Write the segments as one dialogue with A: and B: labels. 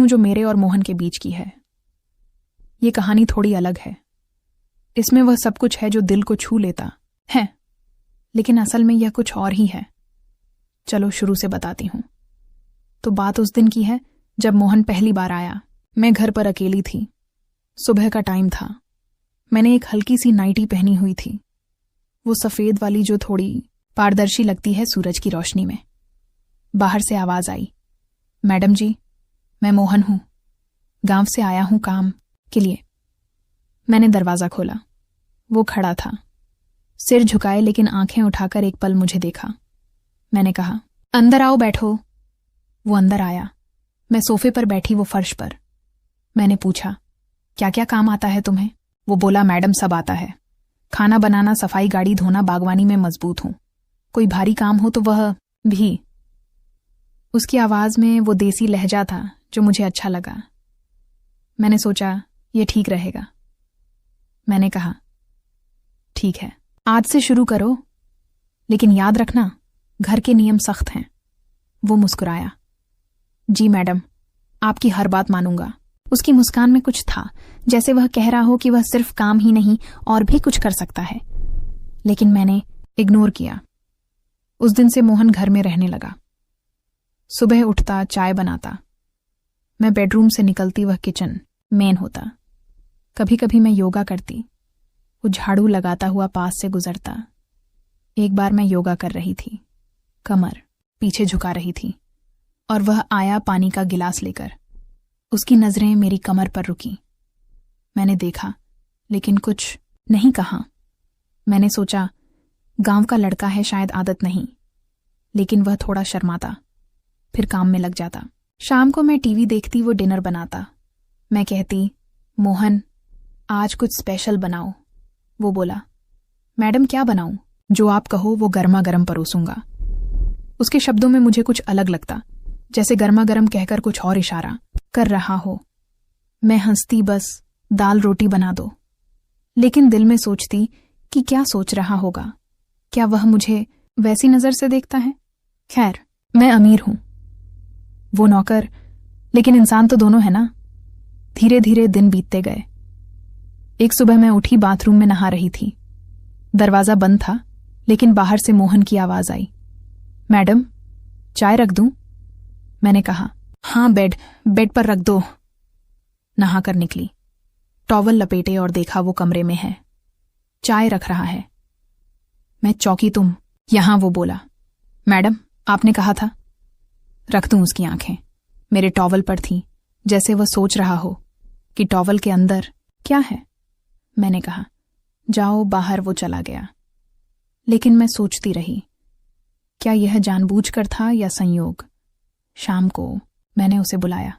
A: हूं जो मेरे और मोहन के बीच की है। ये कहानी थोड़ी अलग है। इसमें वह सब कुछ है जो दिल को छू लेता है, लेकिन असल में यह कुछ और ही है। चलो शुरू से बताती हूं। तो बात उस दिन की है जब मोहन पहली बार आया। मैं घर पर अकेली थी। सुबह का टाइम था। मैंने एक हल्की सी नाइटी पहनी हुई थी, वो सफेद वाली जो थोड़ी पारदर्शी लगती है सूरज की रोशनी में। बाहर से आवाज आई, मैडम जी, मैं मोहन हूं, गांव से आया हूं काम के लिए। मैंने दरवाजा खोला। वो खड़ा था, सिर झुकाए लेकिन आंखें उठाकर एक पल मुझे देखा। मैंने कहा, अंदर आओ, बैठो। वो अंदर आया। मैं सोफे पर बैठी, वो फर्श पर। मैंने पूछा, क्या क्या काम आता है तुम्हें? वो बोला, मैडम सब आता है, खाना बनाना, सफाई, गाड़ी धोना, बागवानी में मजबूत हूं, कोई भारी काम हो तो वह भी। उसकी आवाज में वो देसी लहजा था जो मुझे अच्छा लगा। मैंने सोचा ये ठीक रहेगा। मैंने कहा, ठीक है, आज से शुरू करो, लेकिन याद रखना घर के नियम सख्त हैं। वो मुस्कुराया, जी मैडम, आपकी हर बात मानूंगा। उसकी मुस्कान में कुछ था, जैसे वह कह रहा हो कि वह सिर्फ काम ही नहीं और भी कुछ कर सकता है। लेकिन मैंने इग्नोर किया। उस दिन से मोहन घर में रहने लगा। सुबह उठता, चाय बनाता, मैं बेडरूम से निकलती, वह किचन मेन होता। कभी कभी मैं योगा करती, वो झाड़ू लगाता हुआ पास से गुजरता। एक बार मैं योगा कर रही थी, कमर पीछे झुका रही थी, और वह आया पानी का गिलास लेकर। उसकी नजरें मेरी कमर पर रुकी। मैंने देखा, लेकिन कुछ नहीं कहा। मैंने सोचा गांव का लड़का है, शायद आदत नहीं। लेकिन वह थोड़ा शर्माता, फिर काम में लग जाता। शाम को मैं टीवी देखती, वो डिनर बनाता। मैं कहती, मोहन आज कुछ स्पेशल बनाओ। वो बोला, मैडम क्या बनाऊं? जो आप कहो वो गर्मा गर्म परोसूंगा। उसके शब्दों में मुझे कुछ अलग लगता, जैसे गर्मा गर्म कहकर कुछ और इशारा कर रहा हो। मैं हंसती, बस दाल रोटी बना दो। लेकिन दिल में सोचती कि क्या सोच रहा होगा, क्या वह मुझे वैसी नजर से देखता है? खैर, मैं अमीर हूं, वो नौकर, लेकिन इंसान तो दोनों है ना। धीरे धीरे दिन बीतते गए। एक सुबह मैं उठी, बाथरूम में नहा रही थी। दरवाजा बंद था, लेकिन बाहर से मोहन की आवाज आई, मैडम चाय रख दूं? मैंने कहा, हाँ, बेड पर रख दो। नहाकर निकली, टॉवल लपेटे और देखा वो कमरे में है, चाय रख रहा है। मैं चौंकी, तुम यहां? वो बोला, मैडम आपने कहा था। रख दूं? उसकी आंखें मेरे टॉवल पर थीं, जैसे वह सोच रहा हो कि टॉवल के अंदर क्या है। मैंने कहा, जाओ बाहर। वो चला गया। लेकिन मैं सोचती रही, क्या यह जानबूझकर था या संयोग? शाम को मैंने उसे बुलाया,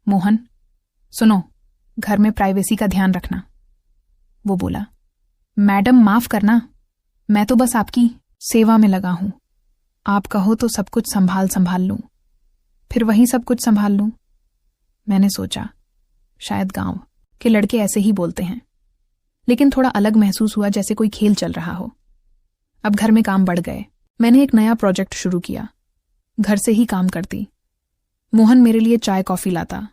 A: मोहन सुनो, घर में प्राइवेसी का ध्यान रखना। वो बोला, मैडम माफ करना, मैं तो बस आपकी सेवा में लगा हूं। आप कहो तो सब कुछ संभाल लूं, फिर वही सब कुछ संभाल लूं। मैंने सोचा शायद गांव के लड़के ऐसे ही बोलते हैं, लेकिन थोड़ा अलग महसूस हुआ, जैसे कोई खेल चल रहा हो। अब घर में काम बढ़ गए। मैंने एक नया प्रोजेक्ट शुरू किया, घर से ही काम करती। मोहन मेरे लिए चाय कॉफी लाता,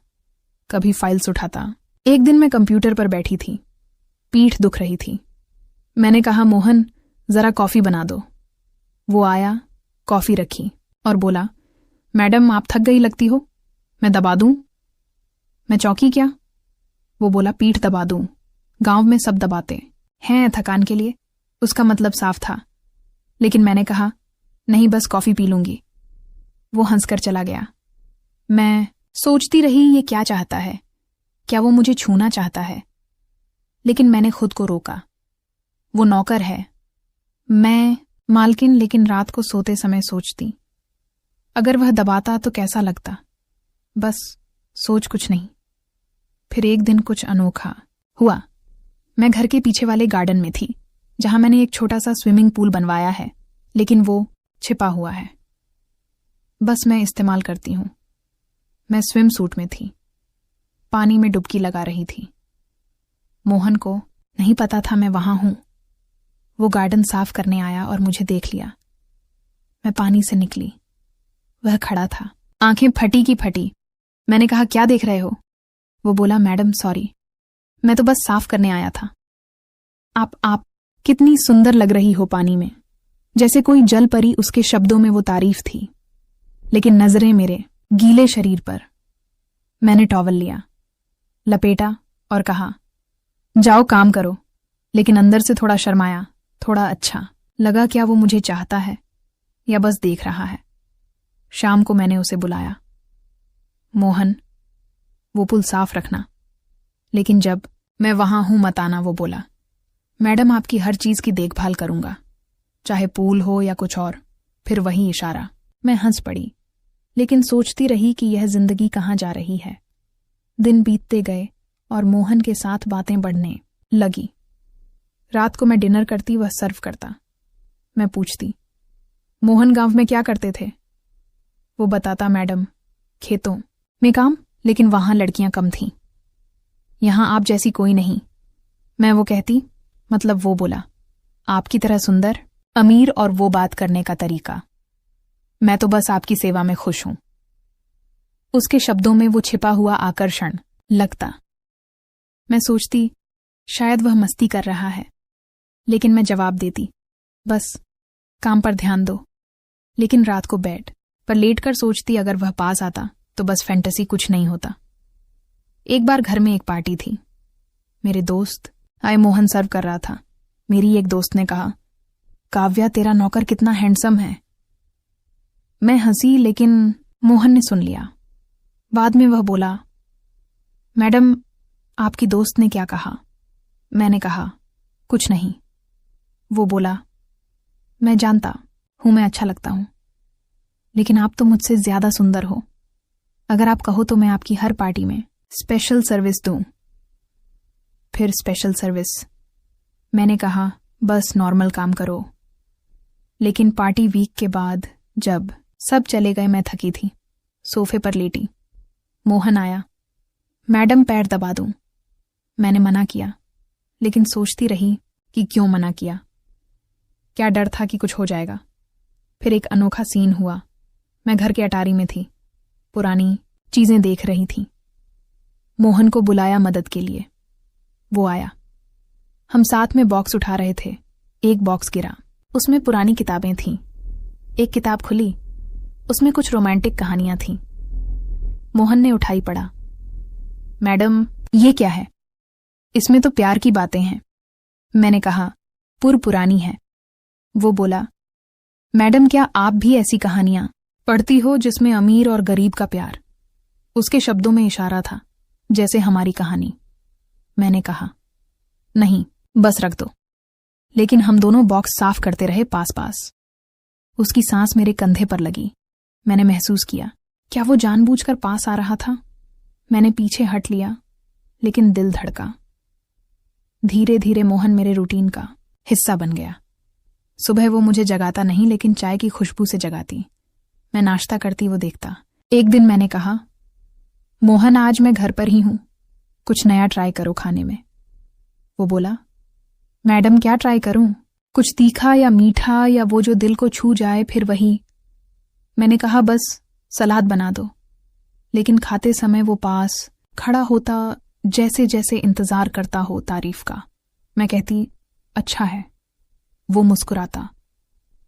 A: कभी फाइल्स उठाता। एक दिन मैं कंप्यूटर पर बैठी थी, पीठ दुख रही थी। मैंने कहा, मोहन जरा कॉफी बना दो। वो आया, कॉफी रखी और बोला, मैडम आप थक गई लगती हो, मैं दबा दूं? मैं चौंकी, क्या? वो बोला, पीठ दबा दूं? गांव में सब दबाते हैं थकान के लिए। उसका मतलब साफ था, लेकिन मैंने कहा, नहीं, बस कॉफी पी लूंगी। वो हंसकर चला गया। मैं सोचती रही, ये क्या चाहता है? क्या वो मुझे छूना चाहता है? लेकिन मैंने खुद को रोका। वो नौकर है, मैं मालकिन। लेकिन रात को सोते समय सोचती, अगर वह दबाता तो कैसा लगता? बस सोच कुछ नहीं। फिर एक दिन कुछ अनोखा हुआ। मैं घर के पीछे वाले गार्डन में थी, जहां मैंने एक छोटा सा स्विमिंग पूल बनवाया है, लेकिन वो छिपा हुआ है, बस मैं इस्तेमाल करती हूं। मैं स्विम सूट में थी, पानी में डुबकी लगा रही थी। मोहन को नहीं पता था मैं वहां हूं। वो गार्डन साफ करने आया और मुझे देख लिया। मैं पानी से निकली, वह खड़ा था, आंखें फटी की फटी। मैंने कहा क्या देख रहे हो? वो बोला मैडम सॉरी, मैं तो बस साफ करने आया था। आप कितनी सुंदर लग रही हो पानी में। जैसे कोई जल परी उसके शब्दों में वो तारीफ थी, लेकिन नजरें मेरे गीले शरीर पर। मैंने टॉवल लिया, लपेटा और कहा जाओ काम करो, लेकिन अंदर से थोड़ा शर्माया, थोड़ा अच्छा लगा क्या वो मुझे चाहता है या बस देख रहा है। शाम को मैंने उसे बुलाया। मोहन, वो पुल साफ रखना, लेकिन जब मैं वहां हूं मत आना। वो बोला मैडम आपकी हर चीज की देखभाल करूंगा, चाहे पूल हो या कुछ और। फिर वही इशारा। मैं हंस पड़ी, लेकिन सोचती रही कि यह जिंदगी कहाँ जा रही है। दिन बीतते गए और मोहन के साथ बातें बढ़ने लगी। रात को मैं डिनर करती, वह सर्व करता। मैं पूछती मोहन गांव में क्या करते थे? वो बताता मैडम खेतों में काम, लेकिन वहां लड़कियां कम थीं। यहां आप जैसी कोई नहीं। मैं वो कहती, मतलब वो बोला आपकी तरह सुंदर, अमीर और वो बात करने का तरीका। मैं तो बस आपकी सेवा में खुश हूं। उसके शब्दों में वो छिपा हुआ आकर्षण लगता। मैं सोचती शायद वह मस्ती कर रहा है, लेकिन मैं जवाब देती बस काम पर ध्यान दो। लेकिन रात को बेड पर लेटकर सोचती अगर वह पास आता तो बस फैंटेसी कुछ नहीं होता। एक बार घर में एक पार्टी थी। मेरे दोस्त आए। मोहन सर्व कर रहा था। मेरी एक दोस्त ने कहा काव्या तेरा नौकर कितना हैंडसम है। मैं हंसी, लेकिन मोहन ने सुन लिया। बाद में वह बोला मैडम आपकी दोस्त ने क्या कहा? मैंने कहा कुछ नहीं। वो बोला मैं जानता हूं मैं अच्छा लगता हूं, लेकिन आप तो मुझसे ज्यादा सुंदर हो। अगर आप कहो तो मैं आपकी हर पार्टी में स्पेशल सर्विस दूं। फिर स्पेशल सर्विस। मैंने कहा बस नॉर्मल काम करो। लेकिन पार्टी वीक के बाद जब सब चले गए, मैं थकी थी, सोफे पर लेटी। मोहन आया। मैडम पैर दबा दूं। मैंने मना किया, लेकिन सोचती रही कि क्यों मना किया। क्या डर था कि कुछ हो जाएगा। फिर एक अनोखा सीन हुआ। मैं घर के अटारी में थी, पुरानी चीजें देख रही थी। मोहन को बुलाया मदद के लिए। वो आया। हम साथ में बॉक्स उठा रहे थे। एक बॉक्स गिरा, उसमें पुरानी किताबें थीं। एक किताब खुली, उसमें कुछ रोमांटिक कहानियां थीं। मोहन ने उठाई पढ़ा। मैडम ये क्या है? इसमें तो प्यार की बातें हैं। मैंने कहा पुरानी है। वो बोला मैडम क्या आप भी ऐसी कहानियां पढ़ती हो जिसमें अमीर और गरीब का प्यार? उसके शब्दों में इशारा था, जैसे हमारी कहानी। मैंने कहा नहीं, बस रख दो। लेकिन हम दोनों बॉक्स साफ करते रहे पास पास। उसकी सांस मेरे कंधे पर लगी। मैंने महसूस किया क्या वो जानबूझकर पास आ रहा था। मैंने पीछे हट लिया, लेकिन दिल धड़का। धीरे धीरे मोहन मेरे रूटीन का हिस्सा बन गया। सुबह वो मुझे जगाता नहीं, लेकिन चाय की खुशबू से जगाती। मैं नाश्ता करती, वो देखता। एक दिन मैंने कहा मोहन आज मैं घर पर ही हूं, कुछ नया ट्राई करो खाने में। वो बोला मैडम क्या ट्राई करूं? कुछ तीखा या मीठा या वो जो दिल को छू जाए, फिर वही। मैंने कहा बस सलाद बना दो। लेकिन खाते समय वो पास खड़ा होता, जैसे जैसे इंतजार करता हो तारीफ का। मैं कहती अच्छा है। वो मुस्कुराता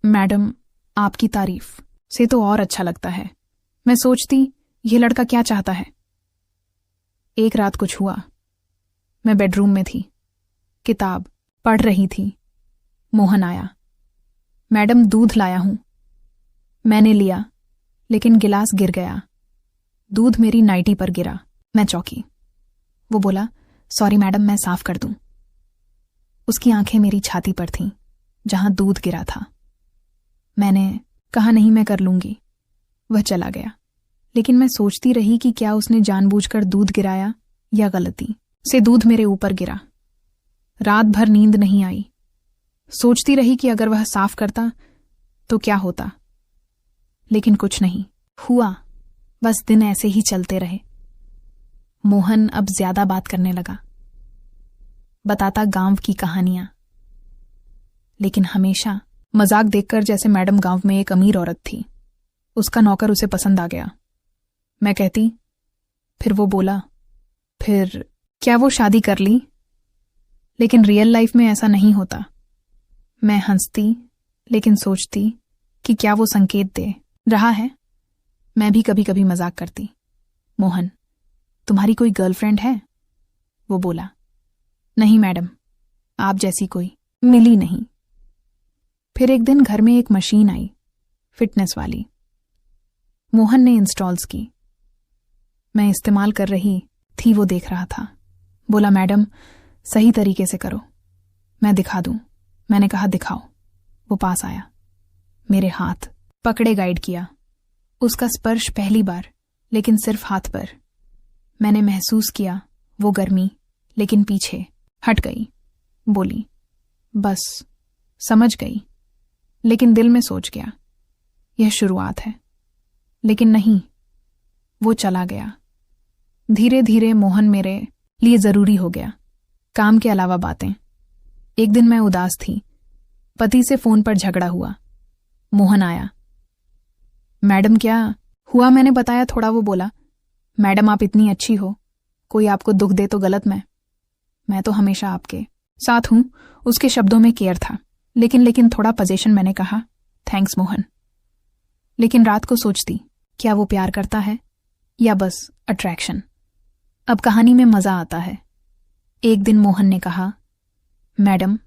A: मैडम आपकी तारीफ से तो और अच्छा लगता है। मैं सोचती ये लड़का क्या चाहता है। एक रात कुछ हुआ। मैं बेडरूम में थी, किताब पढ़ रही थी। मोहन आया। मैडम दूध लाया हूं। मैंने लिया, लेकिन गिलास गिर गया। दूध मेरी नाइटी पर गिरा। मैं चौंकी। वो बोला सॉरी मैडम, मैं साफ कर दूं। उसकी आंखें मेरी छाती पर थीं, जहां दूध गिरा था। मैंने कहा नहीं, मैं कर लूंगी। वह चला गया, लेकिन मैं सोचती रही कि क्या उसने जानबूझकर दूध गिराया या गलती से दूध मेरे ऊपर गिरा। रात भर नींद नहीं आई। सोचती रही कि अगर वह साफ करता तो क्या होता, लेकिन कुछ नहीं हुआ। बस दिन ऐसे ही चलते रहे। मोहन अब ज्यादा बात करने लगा, बताता गांव की कहानियां, लेकिन हमेशा मजाक देखकर, जैसे मैडम गांव में एक अमीर औरत थी, उसका नौकर उसे पसंद आ गया। मैं कहती फिर वो बोला, फिर क्या वो शादी कर ली? लेकिन रियल लाइफ में ऐसा नहीं होता। मैं हंसती लेकिन सोचती कि क्या वो संकेत दे रहा है। मैं भी कभी कभी मजाक करती, मोहन तुम्हारी कोई गर्लफ्रेंड है? वो बोला, नहीं मैडम, आप जैसी कोई मिली नहीं। फिर एक दिन घर में एक मशीन आई, फिटनेस वाली। मोहन ने इंस्टॉल्स की। मैं इस्तेमाल कर रही थी, वो देख रहा था। बोला, मैडम सही तरीके से करो, मैं दिखा दूं। मैंने कहा, दिखाओ। वो पास आया, मेरे हाथ पकड़े गाइड किया। उसका स्पर्श पहली बार, लेकिन सिर्फ हाथ पर। मैंने महसूस किया वो गर्मी, लेकिन पीछे हट गई। बोली, बस समझ गई। लेकिन दिल में सोच गया, यह शुरुआत है। लेकिन नहीं, वो चला गया। धीरे धीरे मोहन मेरे लिए जरूरी हो गया, काम के अलावा बातें। एक दिन मैं उदास थी, पति से फोन पर झगड़ा हुआ। मोहन आया। मैडम क्या हुआ? मैंने बताया थोड़ा। वो बोला, मैडम आप इतनी अच्छी हो, कोई आपको दुख दे तो गलत मैं तो हमेशा आपके साथ हूं। उसके शब्दों में केयर था, लेकिन थोड़ा पोजीशन। मैंने कहा, थैंक्स मोहन। लेकिन रात को सोचती, क्या वो प्यार करता है या बस अट्रैक्शन? अब कहानी में मजा आता है। एक दिन मोहन ने कहा, मैडम